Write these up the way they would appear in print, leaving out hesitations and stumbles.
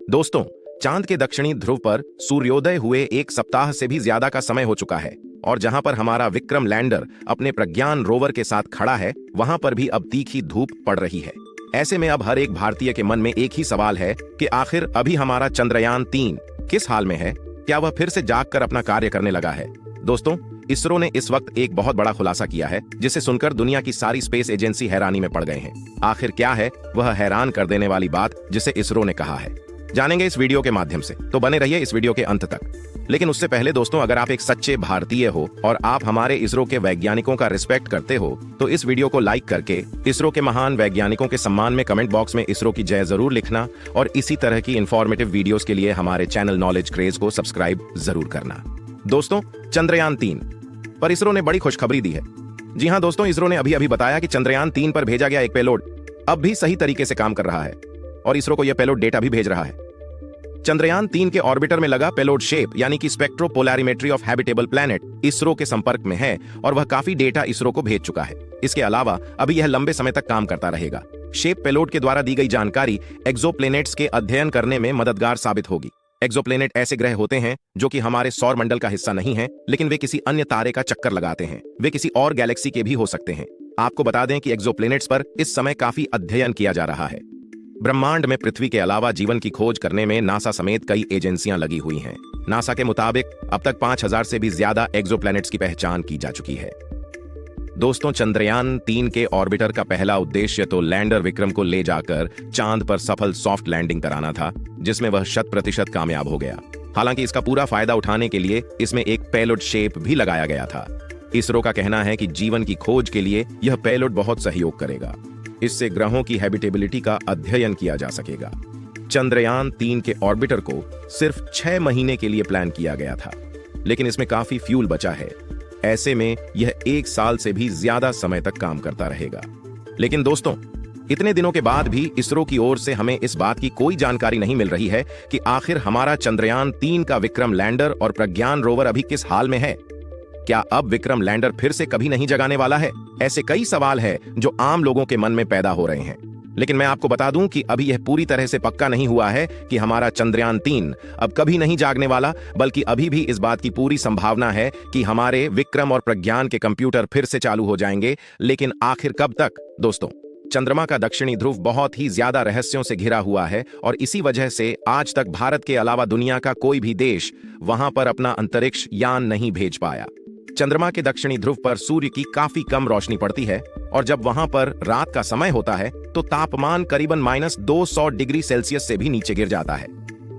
दोस्तों, चांद के दक्षिणी ध्रुव पर सूर्योदय हुए एक सप्ताह से भी ज्यादा का समय हो चुका है और जहां पर हमारा विक्रम लैंडर अपने प्रज्ञान रोवर के साथ खड़ा है, वहां पर भी अब तीखी धूप पड़ रही है। ऐसे में अब हर एक भारतीय के मन में एक ही सवाल है कि आखिर अभी हमारा चंद्रयान-3 किस हाल में है? क्या वह फिर से जाग कर अपना कार्य करने लगा है? दोस्तों, इसरो ने इस वक्त एक बहुत बड़ा खुलासा किया है, जिसे सुनकर दुनिया की सारी स्पेस एजेंसी हैरानी में पड़ गए हैं। आखिर क्या है वह हैरान कर देने वाली बात जिसे इसरो ने कहा है? जानेंगे इस वीडियो के माध्यम से, तो बने रहिए इस वीडियो के अंत तक। लेकिन उससे पहले दोस्तों, अगर आप एक सच्चे भारतीय हो और आप हमारे इसरो के वैज्ञानिकों का रिस्पेक्ट करते हो, तो इस वीडियो को लाइक करके इसरो के महान वैज्ञानिकों के सम्मान में कमेंट बॉक्स में इसरो की जय जरूर लिखना और इसी तरह की इंफॉर्मेटिव वीडियोस के लिए हमारे चैनल नॉलेज क्रेज को सब्सक्राइब जरूर करना। दोस्तों, चंद्रयान-3 पर इसरो ने बड़ी खुशखबरी दी है। जी हां दोस्तों, इसरो ने अभी बताया कि चंद्रयान-3 पर भेजा गया एक पेलोड अब भी सही तरीके से काम कर रहा है और इसरो को यह पेलोड डेटा भी भेज रहा है। चंद्रयान-3 के ऑर्बिटर में लगा पेलोड शेप यानी कि स्पेक्ट्रोपोलैरिमेट्री ऑफ हैबिटेबल प्लैनेट इसरो के संपर्क में है और वह काफी डेटा इसरो को भेज चुका है। इसके अलावा अभी यह लंबे समय तक काम करता रहेगा। शेप पेलोड के द्वारा दी गई जानकारी एक्सोप्लैनेट्स के अध्ययन करने में मददगार साबित होगी। एक्सोप्लैनेट ऐसे ग्रह होते हैं जो कि हमारे सौर मंडल का हिस्सा नहीं है, लेकिन वे किसी अन्य तारे का चक्कर लगाते हैं। वे किसी और गैलेक्सी के भी हो सकते हैं। आपको बता दें कि एक्सोप्लैनेट्स पर इस समय काफी अध्ययन किया जा रहा है। ब्रह्मांड में पृथ्वी के अलावा जीवन की खोज करने में नासा समेत कई एजेंसियां लगी हुई हैं। नासा के मुताबिक अब तक 5000 से भी ज्यादा एक्सोप्लैनेट्स की पहचान की जा चुकी है। दोस्तों, चंद्रयान-3 के ऑर्बिटर का पहला उद्देश्य तो लैंडर विक्रम को ले जाकर चांद पर सफल सॉफ्ट लैंडिंग कराना था, जिसमें वह 100% कामयाब हो गया। हालांकि इसका पूरा फायदा उठाने के लिए इसमें एक पेलोड शेप भी लगाया गया था। इसरो का कहना है कि जीवन की खोज के लिए यह पेलोड बहुत सहयोग करेगा। इससे ग्रहों की हैबिटेबिलिटी का अध्ययन किया जा सकेगा। चंद्रयान-3 के ऑर्बिटर को सिर्फ 6 महीने के लिए प्लान किया गया था, लेकिन इसमें काफी फ्यूल बचा है। ऐसे में यह 1 साल से भी ज्यादा समय तक काम करता रहेगा। लेकिन दोस्तों, इतने दिनों के बाद भी इसरो की ओर से हमें इस बात की कोई जानकारी नहीं मिल रही है कि आखिर हमारा चंद्रयान-3 का विक्रम लैंडर और प्रज्ञान रोवर अभी किस हाल में है। क्या अब विक्रम लैंडर फिर से कभी नहीं जगाने वाला है? ऐसे कई सवाल हैं जो आम लोगों के मन में पैदा हो रहे हैं। लेकिन मैं आपको बता दूं कि अभी यह पूरी तरह से पक्का नहीं हुआ है कि हमारा चंद्रयान-3 अब कभी नहीं जागने वाला, बल्कि अभी भी इस बात की पूरी संभावना है कि हमारे विक्रम और प्रज्ञान के कंप्यूटर फिर से चालू हो जाएंगे। लेकिन आखिर कब तक? दोस्तों, चंद्रमा का दक्षिणी ध्रुव बहुत ही ज्यादा रहस्यों से घिरा हुआ है और इसी वजह से आज तक भारत के अलावा दुनिया का कोई भी देश वहां पर अपना अंतरिक्ष यान नहीं भेज पाया। चंद्रमा के दक्षिणी ध्रुव पर सूर्य की काफी कम रोशनी पड़ती है और जब वहां पर रात का समय होता है तो तापमान करीबन -200 डिग्री सेल्सियस से भी नीचे गिर जाता है।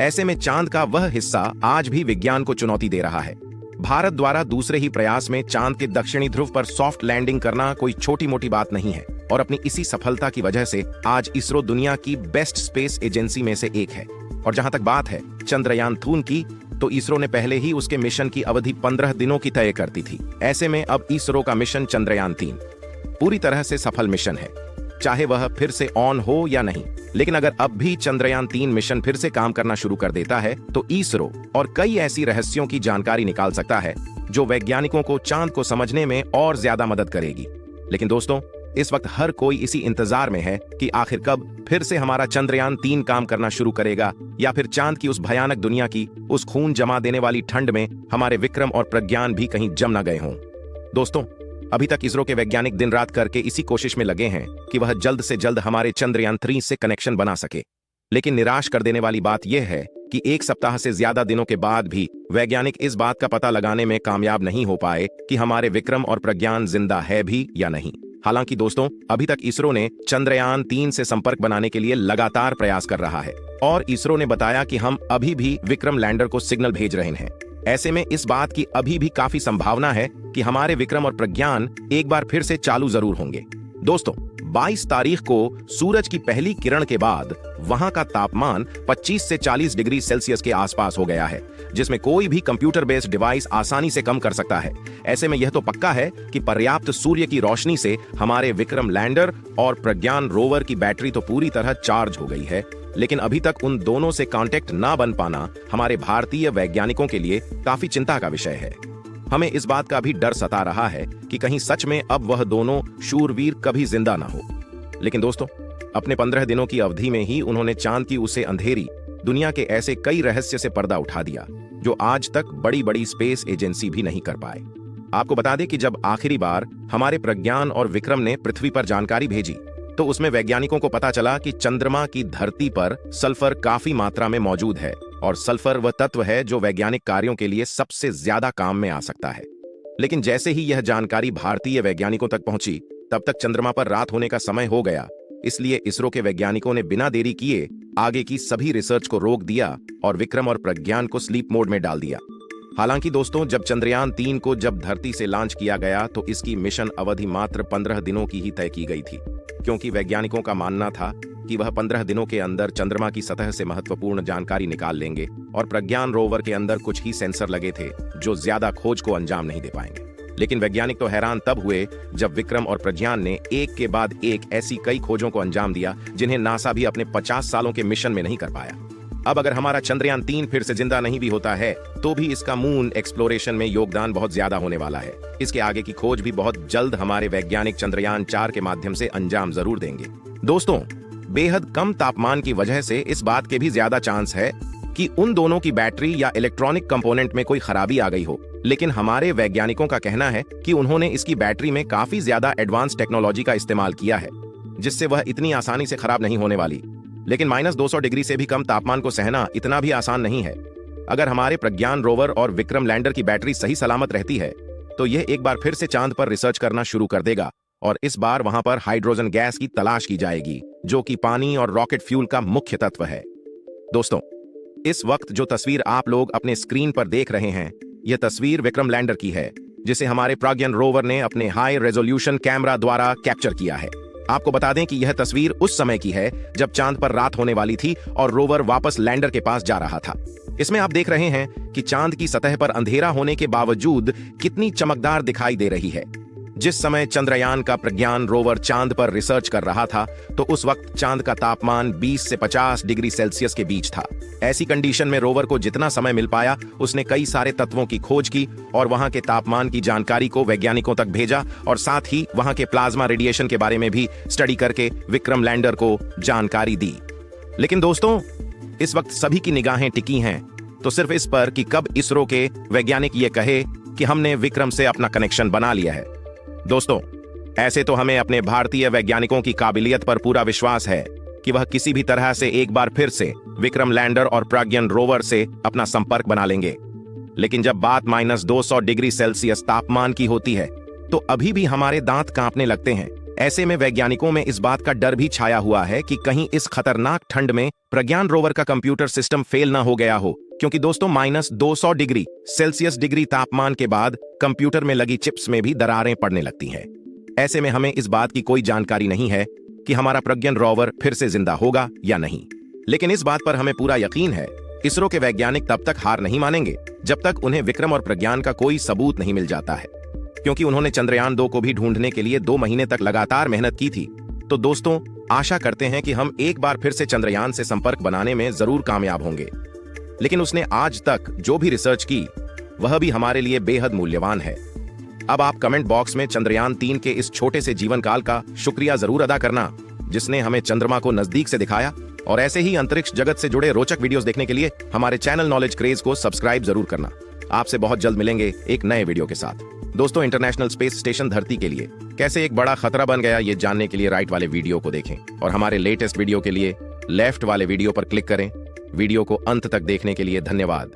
ऐसे में चांद का वह हिस्सा आज भी विज्ञान को चुनौती दे रहा है। भारत द्वारा दूसरे ही प्रयास में चांद के दक्षिणी ध्रुव पर सॉफ्ट लैंडिंग करना कोई छोटी मोटी बात नहीं है और अपनी इसी सफलता की वजह से आज इसरो दुनिया की बेस्ट स्पेस एजेंसी में से एक है। और जहां तक बात है चंद्रयान-3 की, तो इसरो ने पहले ही उसके मिशन की अवधि 15 दिनों की तय कर दी थी। ऐसे में अब इसरो का मिशन चंद्रयान-3 पूरी तरह से सफल मिशन है, चाहे वह फिर से ऑन हो या नहीं। लेकिन अगर अब भी चंद्रयान-3 मिशन फिर से काम करना शुरू कर देता है तो इसरो और कई ऐसी रहस्यों की जानकारी निकाल सकता है जो वैज्ञानिकों को चांद को समझने में और ज्यादा मदद करेगी। लेकिन दोस्तों, इस वक्त हर कोई इसी इंतजार में है कि आखिर कब फिर से हमारा चंद्रयान-3 काम करना शुरू करेगा, या फिर चांद की उस भयानक दुनिया की उस खून जमा देने वाली ठंड में हमारे विक्रम और प्रज्ञान भी कहीं जम न गए हों। दोस्तों, अभी तक इसरो के वैज्ञानिक दिन रात करके इसी कोशिश में लगे हैं कि वह जल्द से जल्द हमारे चंद्रयान-3 से कनेक्शन बना सके। लेकिन निराश कर देने वाली बात यह है कि 1 सप्ताह से ज्यादा दिनों के बाद भी वैज्ञानिक इस बात का पता लगाने में कामयाब नहीं हो पाए कि हमारे विक्रम और प्रज्ञान जिंदा है भी या नहीं। हालांकि दोस्तों, अभी तक इसरो ने चंद्रयान-3 से संपर्क बनाने के लिए लगातार प्रयास कर रहा है और इसरो ने बताया कि हम अभी भी विक्रम लैंडर को सिग्नल भेज रहे हैं। ऐसे में इस बात की अभी भी काफी संभावना है कि हमारे विक्रम और प्रज्ञान एक बार फिर से चालू जरूर होंगे। दोस्तों, 22 तारीख को सूरज की पहली किरण के बाद वहां का तापमान 25 से 40 डिग्री सेल्सियस के आसपास हो गया है, जिसमें कोई भी कंप्यूटर बेस्ड डिवाइस आसानी से कम कर सकता है। ऐसे में यह तो पक्का है कि पर्याप्त सूर्य की रोशनी से हमारे विक्रम लैंडर और प्रज्ञान रोवर की बैटरी तो पूरी तरह चार्ज हो गई है। लेकिन अभी तक उन दोनों से कांटेक्ट ना बन पाना हमारे भारतीय वैज्ञानिकों के लिए काफी चिंता का विषय है। हमें इस बात का भी डर सता रहा है कि कहीं सच में अब वह दोनों शूरवीर कभी जिंदा ना हो। लेकिन दोस्तों, अपने 15 दिनों की अवधि में ही उन्होंने चांद की उसे अंधेरी दुनिया के ऐसे कई रहस्य से पर्दा उठा दिया जो आज तक बड़ी बड़ी स्पेस एजेंसी भी नहीं कर पाए। आपको बता दें कि जब आखिरी बार हमारे प्रज्ञान और विक्रम ने पृथ्वी पर जानकारी भेजी तो उसमें वैज्ञानिकों को पता चला कि चंद्रमा की धरती पर सल्फर काफी मात्रा में मौजूद है और सल्फर वह तत्व है जो वैज्ञानिक कार्यों के लिए सबसे ज्यादा काम में आ सकता है। लेकिन जैसे ही यह जानकारी भारतीय वैज्ञानिकों तक पहुंची तब तक चंद्रमा पर रात होने का समय हो गया। इसलिए इसरो के वैज्ञानिकों ने बिना देरी किए आगे की सभी रिसर्च को रोक दिया और विक्रम और प्रज्ञान को स्लीप मोड में डाल दिया। हालांकि दोस्तों, जब चंद्रयान 3 को जब धरती से लॉन्च किया गया तो इसकी मिशन अवधि मात्र 15 दिनों की ही तय की गई थी, क्योंकि वैज्ञानिकों का मानना था कि वह 15 दिनों के अंदर चंद्रमा की सतह से महत्वपूर्ण जानकारी निकाल लेंगे और प्रज्ञान रोवर के अंदर कुछ ही सेंसर लगे थे जो ज्यादा खोज को अंजाम नहीं दे पाएंगे। लेकिन वैज्ञानिक तो हैरान तब हुए जब विक्रम और प्रज्ञान ने एक के बाद एक ऐसी कई खोजों को अंजाम दिया जिन्हें नासा भी अपने 50 सालों के मिशन में नहीं कर पाया। अब अगर हमारा चंद्रयान 3 फिर से जिंदा नहीं भी होता है तो भी इसका मून एक्सप्लोरेशन में योगदान बहुत ज्यादा होने वाला है। इसके आगे की खोज भी बहुत जल्द हमारे वैज्ञानिक चंद्रयान 4 के माध्यम से अंजाम जरूर देंगे। दोस्तों, बेहद कम तापमान की वजह से इस बात के भी ज्यादा चांस है कि उन दोनों की बैटरी या इलेक्ट्रॉनिक कंपोनेंट में कोई खराबी आ गई हो। लेकिन हमारे वैज्ञानिकों का कहना है कि उन्होंने इसकी बैटरी में काफी ज्यादा एडवांस टेक्नोलॉजी का इस्तेमाल किया है जिससे वह इतनी आसानी से खराब नहीं होने वाली। लेकिन -200 डिग्री से भी कम तापमान को सहना इतना भी आसान नहीं है। अगर हमारे प्रज्ञान रोवर और विक्रम लैंडर की बैटरी सही सलामत रहती है तो यह एक बार फिर से चांद पर रिसर्च करना शुरू कर देगा और इस बार वहां पर हाइड्रोजन गैस की तलाश की जाएगी जो कि पानी और रॉकेट फ्यूल का मुख्य तत्व है। दोस्तों, इस वक्त जो तस्वीर आप लोग अपने स्क्रीन पर देख रहे हैं यह तस्वीर विक्रम लैंडर की है जिसे हमारे प्रज्ञान रोवर ने अपने हाई रेजोल्यूशन कैमरा द्वारा कैप्चर किया है। आपको बता दें कि यह तस्वीर उस समय की है जब चांद पर रात होने वाली थी और रोवर वापस लैंडर के पास जा रहा था। इसमें आप देख रहे हैं कि चांद की सतह पर अंधेरा होने के बावजूद कितनी चमकदार दिखाई दे रही है। जिस समय चंद्रयान का प्रज्ञान रोवर चांद पर रिसर्च कर रहा था तो उस वक्त चांद का तापमान 20 से 50 डिग्री सेल्सियस के बीच था। ऐसी कंडीशन में रोवर को जितना समय मिल पाया उसने कई सारे तत्वों की खोज की और वहां के तापमान की जानकारी को वैज्ञानिकों तक भेजा और साथ ही वहां के प्लाज्मा रेडिएशन के बारे में भी स्टडी करके विक्रम लैंडर को जानकारी दी। लेकिन दोस्तों, इस वक्त सभी की निगाहें टिकी हैं तो सिर्फ इस पर कि कब इसरो के वैज्ञानिक ये कहे कि हमने विक्रम से अपना कनेक्शन बना लिया है। दोस्तों, ऐसे तो हमें अपने भारतीय वैज्ञानिकों की काबिलियत पर पूरा विश्वास है कि वह किसी भी तरह से एक बार फिर से विक्रम लैंडर और प्रज्ञान रोवर से अपना संपर्क बना लेंगे। लेकिन जब बात -200 डिग्री सेल्सियस तापमान की होती है तो अभी भी हमारे दांत कांपने लगते हैं। ऐसे में वैज्ञानिकों में इस बात का डर भी छाया हुआ है कि कहीं इस खतरनाक ठंड में प्रज्ञान रोवर का कंप्यूटर सिस्टम फेल ना हो गया हो, क्योंकि दोस्तों -200 डिग्री सेल्सियस डिग्री तापमान के बाद कंप्यूटर में लगी चिप्स में भी दरारें पड़ने लगती हैं। ऐसे में हमें इस बात की कोई जानकारी नहीं है कि हमारा प्रज्ञान रोवर फिर से जिंदा होगा या नहीं। लेकिन इस बात पर हमें पूरा यकीन है इसरो के वैज्ञानिक तब तक हार नहीं मानेंगे जब तक उन्हें विक्रम और प्रज्ञान का कोई सबूत नहीं मिल जाता है, क्योंकि उन्होंने चंद्रयान 2 को भी ढूंढने के लिए 2 महीने तक लगातार मेहनत की थी। तो दोस्तों, आशा करते हैं कि हम एक बार फिर से चंद्रयान से संपर्क बनाने में जरूर कामयाब होंगे। लेकिन उसने आज तक जो भी रिसर्च की वह भी हमारे लिए बेहद मूल्यवान है। अब आप कमेंट बॉक्स में चंद्रयान 3 के इस छोटे से जीवन काल का शुक्रिया जरूर अदा करना जिसने हमें चंद्रमा को नजदीक से दिखाया। और ऐसे ही अंतरिक्ष जगत से जुड़े रोचक वीडियोस देखने के लिए हमारे चैनल नॉलेज क्रेज को सब्सक्राइब जरूर करना। आपसे बहुत जल्द मिलेंगे एक नए वीडियो के साथ। दोस्तों, इंटरनेशनल स्पेस स्टेशन धरती के लिए कैसे एक बड़ा खतरा बन गया ये जानने के लिए राइट वाले वीडियो को देखें और हमारे लेटेस्ट वीडियो के लिए लेफ्ट वाले वीडियो पर क्लिक करें। वीडियो को अंत तक देखने के लिए धन्यवाद।